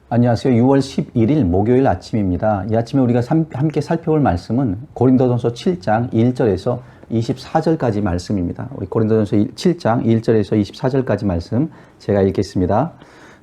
안녕하세요. 6월 11일 목요일 아침입니다. 이 아침에 우리가 함께 살펴볼 말씀은 고린도전서 7장 1절에서 24절까지 말씀입니다. 우리 고린도전서 7장 1절에서 24절까지 말씀 제가 읽겠습니다.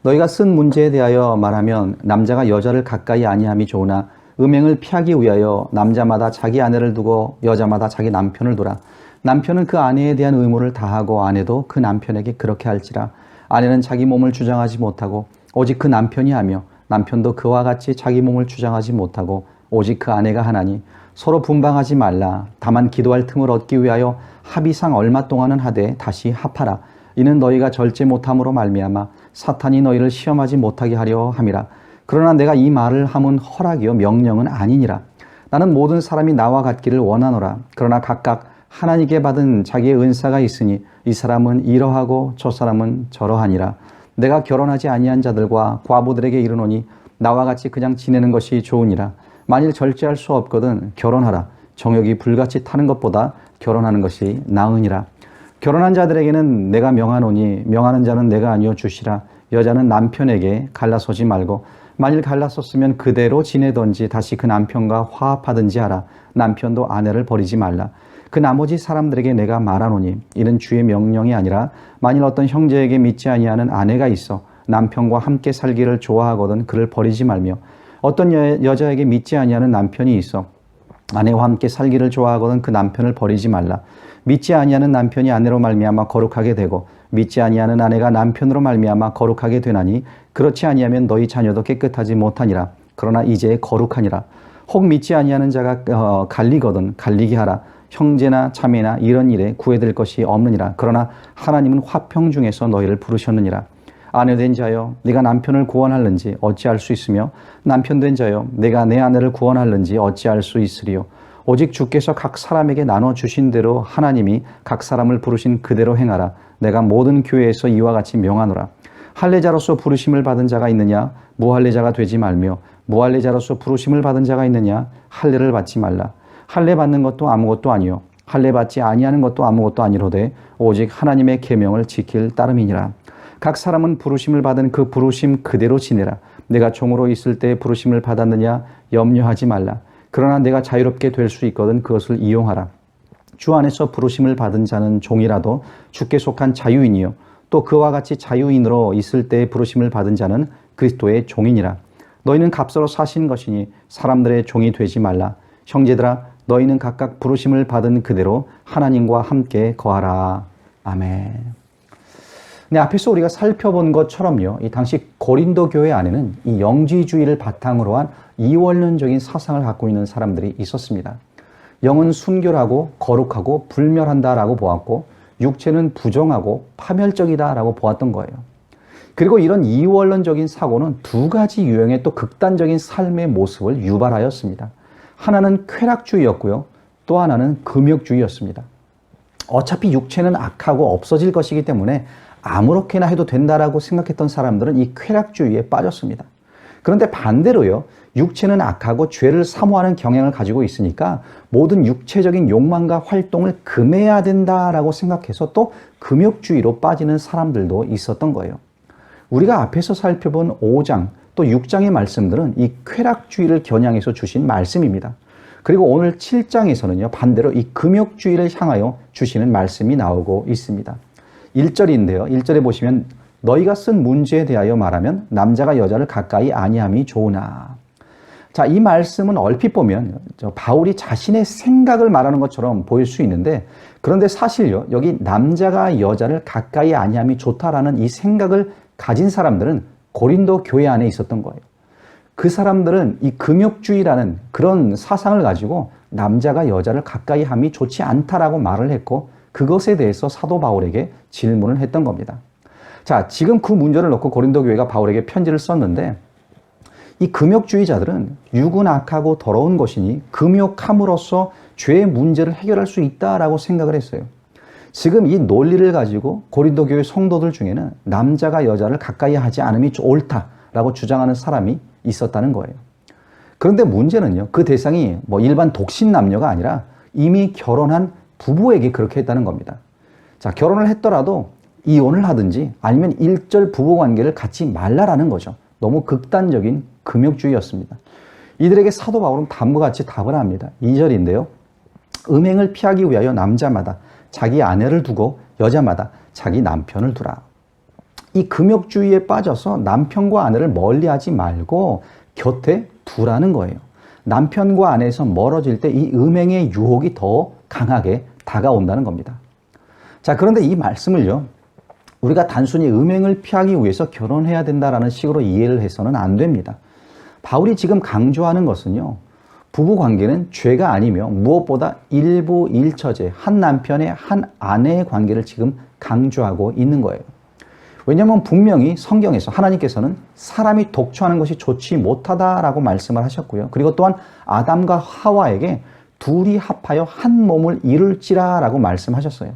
너희가 쓴 문제에 대하여 말하면 남자가 여자를 가까이 아니함이 좋으나 음행을 피하기 위하여 남자마다 자기 아내를 두고 여자마다 자기 남편을 두라. 남편은 그 아내에 대한 의무를 다하고 아내도 그 남편에게 그렇게 할지라. 아내는 자기 몸을 주장하지 못하고 오직 그 남편이 하며 남편도 그와 같이 자기 몸을 주장하지 못하고 오직 그 아내가 하나니 서로 분방하지 말라. 다만 기도할 틈을 얻기 위하여 합의상 얼마 동안은 하되 다시 합하라. 이는 너희가 절제 못함으로 말미암아 사탄이 너희를 시험하지 못하게 하려 함이라. 그러나 내가 이 말을 함은 허락이요 명령은 아니니라. 나는 모든 사람이 나와 같기를 원하노라. 그러나 각각 하나님께 받은 자기의 은사가 있으니 이 사람은 이러하고 저 사람은 저러하니라. 내가 결혼하지 아니한 자들과 과부들에게 이르노니 나와 같이 그냥 지내는 것이 좋으니라. 만일 절제할 수 없거든 결혼하라. 정욕이 불같이 타는 것보다 결혼하는 것이 나으니라. 결혼한 자들에게는 내가 명하노니 명하는 자는 내가 아니요 주시라. 여자는 남편에게 갈라서지 말고 만일 갈라섰으면 그대로 지내든지 다시 그 남편과 화합하든지 하라. 남편도 아내를 버리지 말라. 그 나머지 사람들에게 내가 말하노니 이는 주의 명령이 아니라 만일 어떤 형제에게 믿지 아니하는 아내가 있어 남편과 함께 살기를 좋아하거든 그를 버리지 말며 어떤 여자에게 믿지 아니하는 남편이 있어 아내와 함께 살기를 좋아하거든 그 남편을 버리지 말라. 믿지 아니하는 남편이 아내로 말미암아 거룩하게 되고 믿지 아니하는 아내가 남편으로 말미암아 거룩하게 되나니 그렇지 아니하면 너희 자녀도 깨끗하지 못하니라. 그러나 이제 거룩하니라. 혹 믿지 아니하는 자가 갈리거든 갈리게 하라. 형제나 자매나 이런 일에 구애될 것이 없느니라. 그러나 하나님은 화평 중에서 너희를 부르셨느니라. 아내된 자여 네가 남편을 구원할는지 어찌할 수 있으며 남편된 자여 내가 내 아내를 구원할는지 어찌할 수 있으리요. 오직 주께서 각 사람에게 나눠주신 대로 하나님이 각 사람을 부르신 그대로 행하라. 내가 모든 교회에서 이와 같이 명하노라. 할례자로서 부르심을 받은 자가 있느냐 무할례자가 되지 말며 무할례자로서 부르심을 받은 자가 있느냐 할례를 받지 말라. 할례 받는 것도 아무것도 아니요 할례 받지 아니하는 것도 아무것도 아니로되 오직 하나님의 계명을 지킬 따름이니라. 각 사람은 부르심을 받은 그 부르심 그대로 지내라. 내가 종으로 있을 때 부르심을 받았느냐 염려하지 말라. 그러나 내가 자유롭게 될 수 있거든 그것을 이용하라. 주 안에서 부르심을 받은 자는 종이라도 주께 속한 자유인이요 또 그와 같이 자유인으로 있을 때 부르심을 받은 자는 그리스도의 종이니라. 너희는 값으로 사신 것이니 사람들의 종이 되지 말라. 형제들아 너희는 각각 부르심을 받은 그대로 하나님과 함께 거하라. 아멘. 네, 앞에서 우리가 살펴본 것처럼요, 이 당시 고린도 교회 안에는 이 영지주의를 바탕으로 한 이원론적인 사상을 갖고 있는 사람들이 있었습니다. 영은 순결하고 거룩하고 불멸한다라고 보았고 육체는 부정하고 파멸적이다라고 보았던 거예요. 그리고 이런 이원론적인 사고는 두 가지 유형의 또 극단적인 삶의 모습을 유발하였습니다. 하나는 쾌락주의였고요. 또 하나는 금욕주의였습니다. 어차피 육체는 악하고 없어질 것이기 때문에 아무렇게나 해도 된다라고 생각했던 사람들은 이 쾌락주의에 빠졌습니다. 그런데 반대로요. 육체는 악하고 죄를 사모하는 경향을 가지고 있으니까 모든 육체적인 욕망과 활동을 금해야 된다라고 생각해서 또 금욕주의로 빠지는 사람들도 있었던 거예요. 우리가 앞에서 살펴본 5장 또 6장의 말씀들은 이 쾌락주의를 겨냥해서 주신 말씀입니다. 그리고 오늘 7장에서는요, 반대로 이 금욕주의를 향하여 주시는 말씀이 나오고 있습니다. 1절인데요. 1절에 보시면 너희가 쓴 문제에 대하여 말하면 남자가 여자를 가까이 아니함이 좋으나. 자, 이 말씀은 얼핏 보면 바울이 자신의 생각을 말하는 것처럼 보일 수 있는데 그런데 사실요, 여기 남자가 여자를 가까이 아니함이 좋다라는 이 생각을 가진 사람들은 고린도 교회 안에 있었던 거예요. 그 사람들은 이 금욕주의라는 그런 사상을 가지고 남자가 여자를 가까이 함이 좋지 않다라고 말을 했고 그것에 대해서 사도 바울에게 질문을 했던 겁니다. 자, 지금 그 문제를 놓고 고린도 교회가 바울에게 편지를 썼는데 이 금욕주의자들은 육은 악하고 더러운 것이니 금욕함으로써 죄의 문제를 해결할 수 있다라고 생각을 했어요. 지금 이 논리를 가지고 고린도 교회 성도들 중에는 남자가 여자를 가까이 하지 않음이 옳다라고 주장하는 사람이 있었다는 거예요. 그런데 문제는요, 그 대상이 뭐 일반 독신 남녀가 아니라 이미 결혼한 부부에게 그렇게 했다는 겁니다. 자, 결혼을 했더라도 이혼을 하든지 아니면 일절 부부 관계를 갖지 말라라는 거죠. 너무 극단적인 금욕주의였습니다. 이들에게 사도 바울은 다음과 같이 답을 합니다. 2절인데요. 음행을 피하기 위하여 남자마다 자기 아내를 두고 여자마다 자기 남편을 두라. 이 금욕주의에 빠져서 남편과 아내를 멀리하지 말고 곁에 두라는 거예요. 남편과 아내에서 멀어질 때 이 음행의 유혹이 더 강하게 다가온다는 겁니다. 자, 그런데 이 말씀을요, 우리가 단순히 음행을 피하기 위해서 결혼해야 된다라는 식으로 이해를 해서는 안 됩니다. 바울이 지금 강조하는 것은요, 부부관계는 죄가 아니며 무엇보다 일부일처제, 한 남편의 한 아내의 관계를 지금 강조하고 있는 거예요. 왜냐하면 분명히 성경에서 하나님께서는 사람이 독초하는 것이 좋지 못하다라고 말씀을 하셨고요. 그리고 또한 아담과 하와에게 둘이 합하여 한 몸을 이룰지라라고 말씀하셨어요.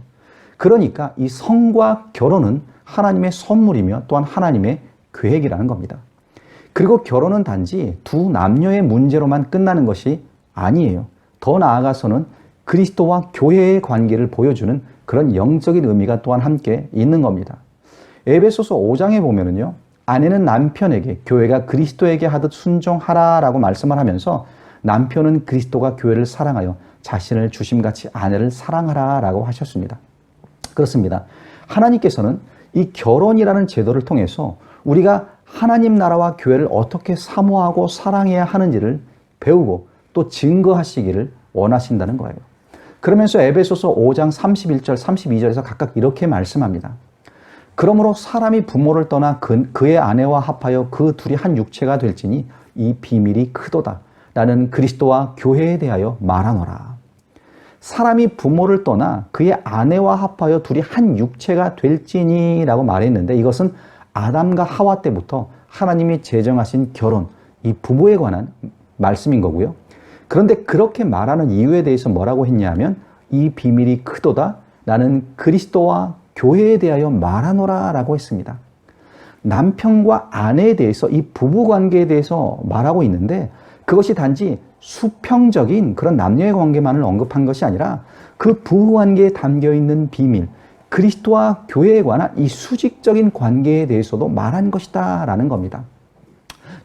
그러니까 이 성과 결혼은 하나님의 선물이며 또한 하나님의 계획이라는 겁니다. 그리고 결혼은 단지 두 남녀의 문제로만 끝나는 것이 아니에요. 더 나아가서는 그리스도와 교회의 관계를 보여주는 그런 영적인 의미가 또한 함께 있는 겁니다. 에베소서 5장에 보면은요, 아내는 남편에게 교회가 그리스도에게 하듯 순종하라라고 말씀을 하면서 남편은 그리스도가 교회를 사랑하여 자신을 주심같이 아내를 사랑하라라고 하셨습니다. 그렇습니다. 하나님께서는 이 결혼이라는 제도를 통해서 우리가 하나님 나라와 교회를 어떻게 사모하고 사랑해야 하는지를 배우고 또 증거하시기를 원하신다는 거예요. 그러면서 에베소서 5장 31절, 32절에서 각각 이렇게 말씀합니다. 그러므로 사람이 부모를 떠나 그의 아내와 합하여 그 둘이 한 육체가 될지니 이 비밀이 크도다. 라는 그리스도와 교회에 대하여 말하노라. 사람이 부모를 떠나 그의 아내와 합하여 둘이 한 육체가 될지니 라고 말했는데 이것은 아담과 하와 때부터 하나님이 제정하신 결혼, 이 부부에 관한 말씀인 거고요. 그런데 그렇게 말하는 이유에 대해서 뭐라고 했냐면 이 비밀이 크도다. 나는 그리스도와 교회에 대하여 말하노라 라고 했습니다. 남편과 아내에 대해서 이 부부관계에 대해서 말하고 있는데 그것이 단지 수평적인 그런 남녀의 관계만을 언급한 것이 아니라 그 부부관계에 담겨있는 비밀, 그리스도와 교회에 관한 이 수직적인 관계에 대해서도 말한 것이다 라는 겁니다.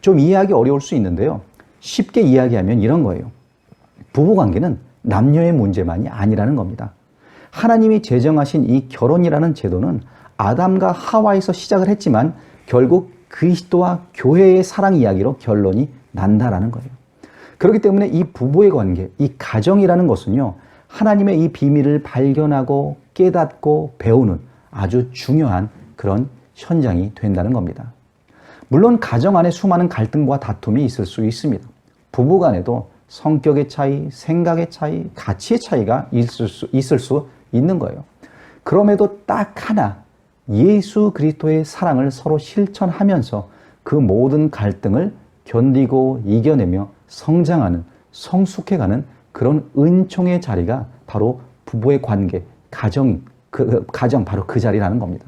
좀 이해하기 어려울 수 있는데요. 쉽게 이야기하면 이런 거예요. 부부관계는 남녀의 문제만이 아니라는 겁니다. 하나님이 제정하신 이 결혼이라는 제도는 아담과 하와에서 시작을 했지만 결국 그리스도와 교회의 사랑 이야기로 결론이 난다라는 거예요. 그렇기 때문에 이 부부의 관계, 이 가정이라는 것은요, 하나님의 이 비밀을 발견하고 깨닫고 배우는 아주 중요한 그런 현장이 된다는 겁니다. 물론 가정 안에 수많은 갈등과 다툼이 있을 수 있습니다. 부부 간에도 성격의 차이, 생각의 차이, 가치의 차이가 있을 수 있는 거예요. 그럼에도 딱 하나, 예수 그리스도의 사랑을 서로 실천하면서 그 모든 갈등을 견디고 이겨내며 성장하는, 성숙해가는 그런 은총의 자리가 바로 부부의 관계, 가정, 바로 그 자리라는 겁니다.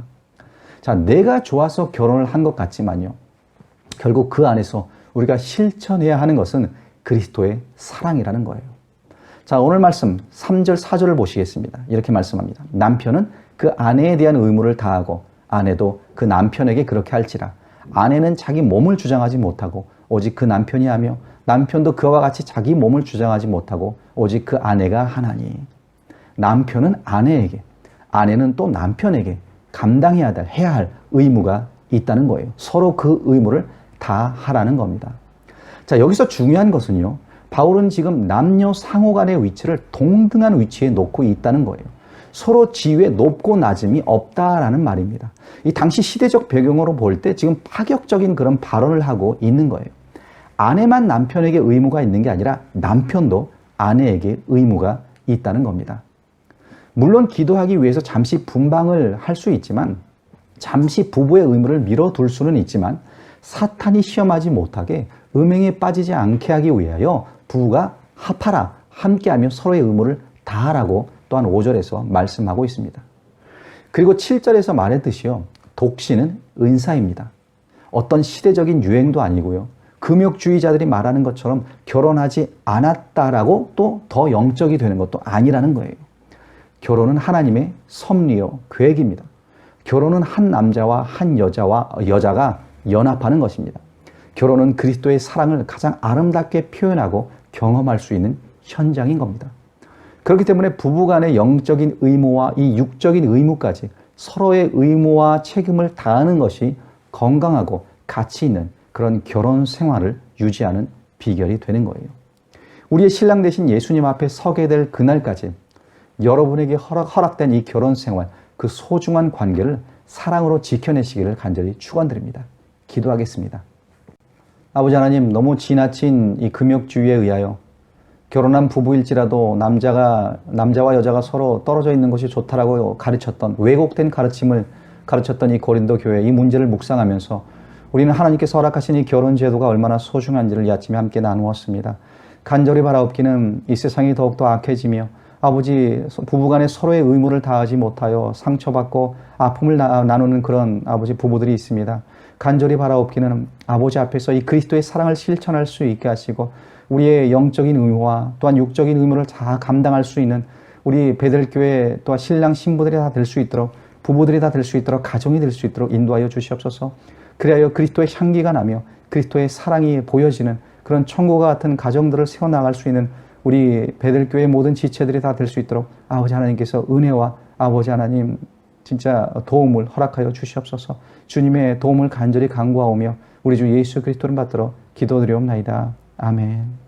자, 내가 좋아서 결혼을 한 것 같지만요. 결국 그 안에서 우리가 실천해야 하는 것은 그리스도의 사랑이라는 거예요. 자, 오늘 말씀 3절, 4절을 보시겠습니다. 이렇게 말씀합니다. 남편은 그 아내에 대한 의무를 다하고 아내도 그 남편에게 그렇게 할지라. 아내는 자기 몸을 주장하지 못하고 오직 그 남편이 하며 남편도 그와 같이 자기 몸을 주장하지 못하고 오직 그 아내가 하나니. 남편은 아내에게, 아내는 또 남편에게 감당해야 해야 할 의무가 있다는 거예요. 서로 그 의무를 다 하라는 겁니다. 자, 여기서 중요한 것은요. 바울은 지금 남녀 상호 간의 위치를 동등한 위치에 놓고 있다는 거예요. 서로 지위에 높고 낮음이 없다라는 말입니다. 이 당시 시대적 배경으로 볼 때 지금 파격적인 그런 발언을 하고 있는 거예요. 아내만 남편에게 의무가 있는 게 아니라 남편도 아내에게 의무가 있다는 겁니다. 물론 기도하기 위해서 잠시 분방을 할 수 있지만 잠시 부부의 의무를 미뤄둘 수는 있지만 사탄이 시험하지 못하게 음행에 빠지지 않게 하기 위하여 부부가 합하라, 함께하며 서로의 의무를 다하라고 또한 5절에서 말씀하고 있습니다. 그리고 7절에서 말했듯이요. 독신은 은사입니다. 어떤 시대적인 유행도 아니고요. 금욕주의자들이 말하는 것처럼 결혼하지 않았다라고 또 더 영적이 되는 것도 아니라는 거예요. 결혼은 하나님의 섭리요, 계획입니다. 결혼은 한 남자와 한 여자가 연합하는 것입니다. 결혼은 그리스도의 사랑을 가장 아름답게 표현하고 경험할 수 있는 현장인 겁니다. 그렇기 때문에 부부간의 영적인 의무와 이 육적인 의무까지 서로의 의무와 책임을 다하는 것이 건강하고 가치 있는 그런 결혼 생활을 유지하는 비결이 되는 거예요. 우리의 신랑 되신 예수님 앞에 서게 될 그날까지 여러분에게 허락된 이 결혼 생활, 그 소중한 관계를 사랑으로 지켜내시기를 간절히 축원드립니다. 기도하겠습니다. 아버지 하나님, 너무 지나친 이 금욕주의에 의하여 결혼한 부부일지라도 남자와 여자가 서로 떨어져 있는 것이 좋다라고 가르쳤던, 왜곡된 가르침을 가르쳤던 이 고린도 교회, 이 문제를 묵상하면서 우리는 하나님께서 허락하신 이 결혼 제도가 얼마나 소중한지를 이 아침에 함께 나누었습니다. 간절히 바라옵기는 이 세상이 더욱더 악해지며 아버지 부부간에 서로의 의무를 다하지 못하여 상처받고 아픔을 나누는 그런 아버지 부부들이 있습니다. 간절히 바라옵기는 아버지 앞에서 이 그리스도의 사랑을 실천할 수 있게 하시고 우리의 영적인 의무와 또한 육적인 의무를 다 감당할 수 있는 우리 베델교회 또한 신랑 신부들이 다 될 수 있도록, 부부들이 다 될 수 있도록, 가정이 될 수 있도록 인도하여 주시옵소서. 그리하여 그리스도의 향기가 나며 그리스도의 사랑이 보여지는 그런 천국과 같은 가정들을 세워나갈 수 있는 우리 베델교회 모든 지체들이 다 될 수 있도록 아버지 하나님께서 은혜와 아버지 하나님 진짜 도움을 허락하여 주시옵소서. 주님의 도움을 간절히 간구하오며 우리 주 예수 그리스도를 받들어 기도드리옵나이다. 아멘.